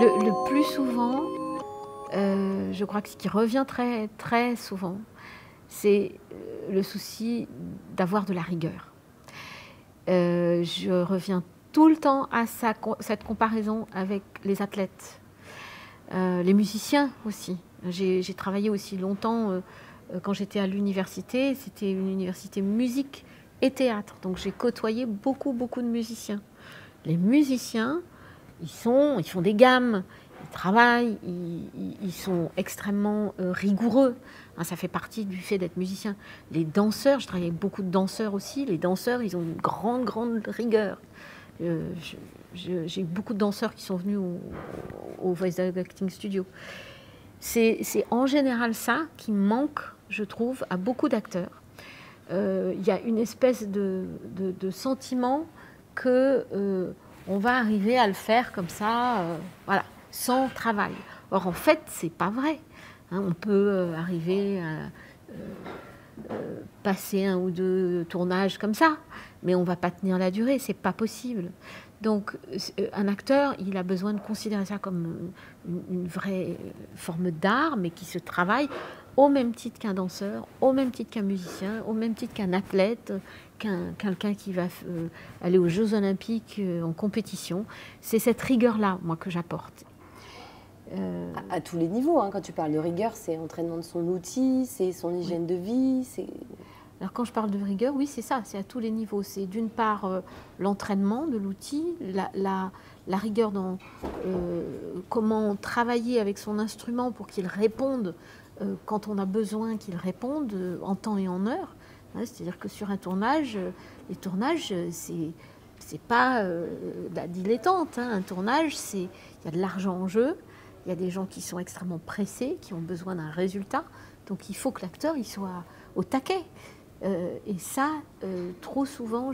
Le plus souvent, je crois que ce qui revient très, très souvent, c'est le souci d'avoir de la rigueur. Je reviens tout le temps à cette comparaison avec les athlètes, les musiciens aussi. J'ai travaillé aussi longtemps quand j'étais à l'université. C'était une université musique et théâtre. Donc j'ai côtoyé beaucoup, beaucoup de musiciens. Les musiciens, ils font des gammes, ils travaillent, ils sont extrêmement rigoureux. Hein, ça fait partie du fait d'être musicien. Les danseurs, je travaille avec beaucoup de danseurs aussi. Les danseurs, ils ont une grande, grande rigueur. J'ai eu beaucoup de danseurs qui sont venus au Voice Acting Studio. C'est en général ça qui manque, je trouve, à beaucoup d'acteurs. Il y a une espèce de sentiment que on va arriver à le faire comme ça, voilà, sans travail. Or, en fait, c'est pas vrai. Hein, on peut arriver à passer 1 ou 2 tournages comme ça, mais on va pas tenir la durée, c'est pas possible. Donc, un acteur, il a besoin de considérer ça comme une vraie forme d'art, mais qui se travaille au même titre qu'un danseur, au même titre qu'un musicien, au même titre qu'un athlète, quelqu'un qui va aller aux Jeux Olympiques en compétition. C'est cette rigueur-là, moi, que j'apporte. À tous les niveaux, hein. Quand tu parles de rigueur, c'est entraînement de son outil, c'est son hygiène de vie. Alors quand je parle de rigueur, oui, c'est ça, c'est à tous les niveaux. C'est d'une part l'entraînement de l'outil, la rigueur dans comment travailler avec son instrument pour qu'il réponde quand on a besoin qu'il réponde en temps et en heure. Hein, c'est-à-dire que sur un tournage, les tournages, c'est pas la dilettante. Hein. Un tournage, il y a de l'argent en jeu. Il y a des gens qui sont extrêmement pressés, qui ont besoin d'un résultat. Donc il faut que l'acteur il soit au taquet. Et ça, trop souvent,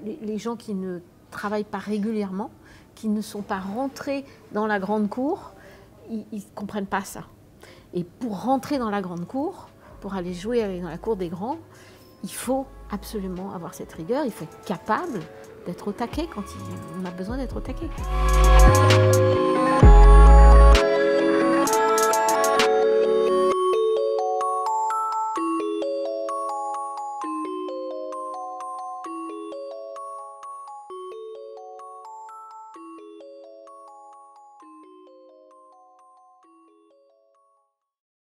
les gens qui ne travaillent pas régulièrement, qui ne sont pas rentrés dans la grande cour, ils ne comprennent pas ça. Et pour rentrer dans la grande cour, pour aller jouer dans la cour des grands, il faut absolument avoir cette rigueur, il faut être capable d'être au taquet quand on a besoin d'être au taquet.